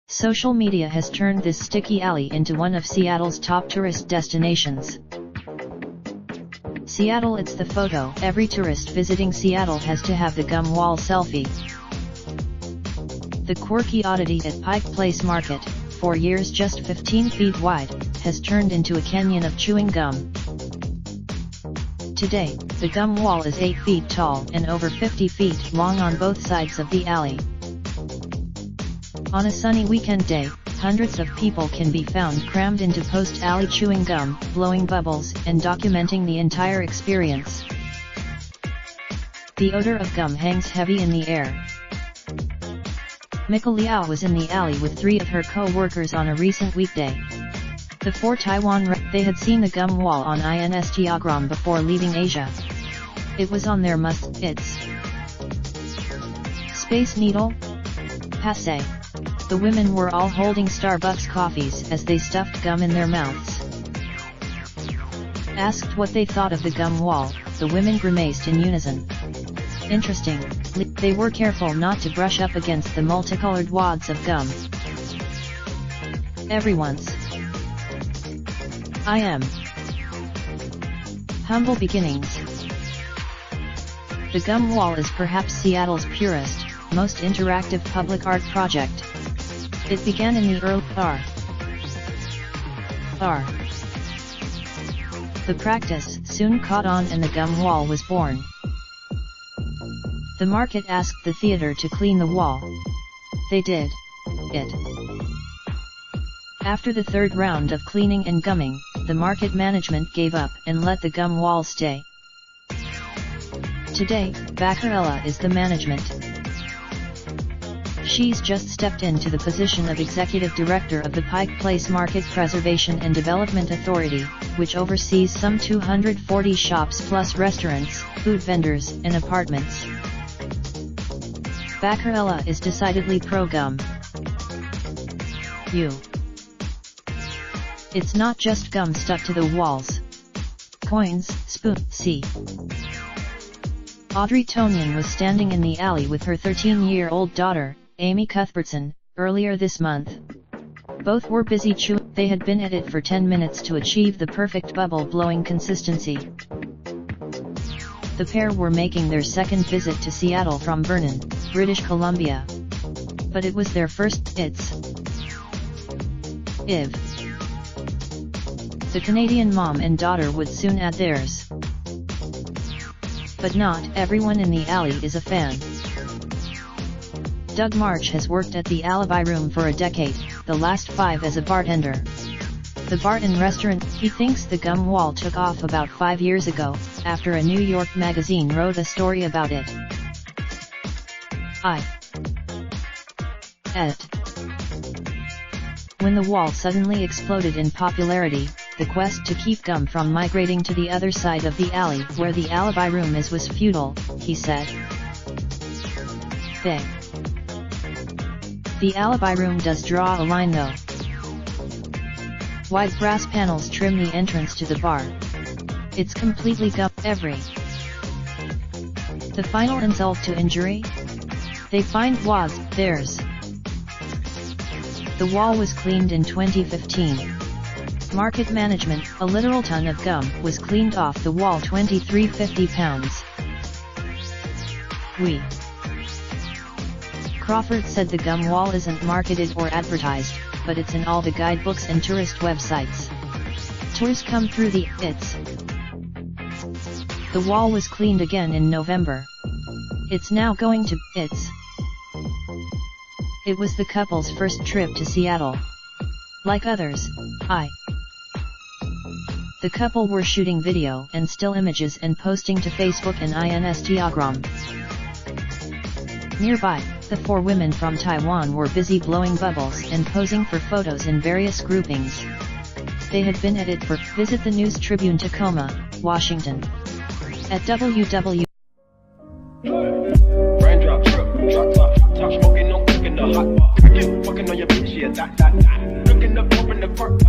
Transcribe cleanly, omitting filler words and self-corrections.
Social media has turned this sticky alley into one of Seattle's top tourist destinations. Seattle, it's the photo. Every tourist visiting Seattle has to have the gum wall selfie. The quirky oddity at Pike Place Market, for years just 15 feet wide, has turned into a canyon of chewing gum. Today, the gum wall is 8 feet tall and over 50 feet long on both sides of the alley. On a sunny weekend day, hundreds of people can be found crammed into post-alley chewing gum, blowing bubbles, and documenting the entire experience. The odor of gum hangs heavy in the air. Mika Liao was in the alley with 3 of her co-workers on a recent weekday. The 4 they had seen the gum wall on Instagram before leaving Asia. It was on their must-its. Space Needle? Passé. The women were all holding Starbucks coffees as they stuffed gum in their mouths. Asked what they thought of the gum wall, the women grimaced in unison. Interesting. They were careful not to brush up against the multicolored wads of gum. Everyone's. I am. Humble beginnings. The gum wall is perhaps Seattle's purest, most interactive public art project. It began in the early The practice soon caught on and the gum wall was born. The market asked the theater to clean the wall. They did it. After the 3rd round of cleaning and gumming, the market management gave up and let the gum wall stay. Today, Baccarella is the management. She's just stepped into the position of Executive Director of the Pike Place Market Preservation and Development Authority, which oversees some 240 shops plus restaurants, food vendors, and apartments. Baccarella is decidedly pro-gum. It's not just gum stuck to the walls. Coins, spoon, see. Audrey Tonian was standing in the alley with her 13-year-old daughter, Amy Cuthbertson, earlier this month. Both were busy chewing. They had been at it for 10 minutes to achieve the perfect bubble-blowing consistency. The pair were making their second visit to Seattle from Vernon, British Columbia. But it was their first IV. The Canadian mom and daughter would soon add theirs. But not everyone in the alley is a fan. Doug March has worked at the Alibi Room for a decade, the last 5 as a bartender. The bar and restaurant, he thinks the gum wall took off about 5 years ago, after a New York magazine wrote a story about it. When the wall suddenly exploded in popularity, the quest to keep gum from migrating to the other side of the alley where the Alibi Room is was futile, he said. The Alibi Room does draw a line though. Wide brass panels trim the entrance to the bar. It's completely gum-free. The final insult to injury? They find wads, theirs. The wall was cleaned in 2015. Market management, a literal ton of gum, was cleaned off the wall. 2350 pounds. Crawford said the gum wall isn't marketed or advertised, but it's in all the guidebooks and tourist websites. Tours come through the ITS. The wall was cleaned again in November. It's now going to ITS. It was the couple's first trip to Seattle. Like others, the couple were shooting video and still images and posting to Facebook and Instagram. Nearby, the 4 women from Taiwan were busy blowing bubbles and posing for photos in various groupings. They had been at it for. Visit the News Tribune Tacoma, Washington. At www. Raindrop, truck top, top smoking, no cooking the hot pot. Fucking on your bitch, yeah, that. Looking up, open the park.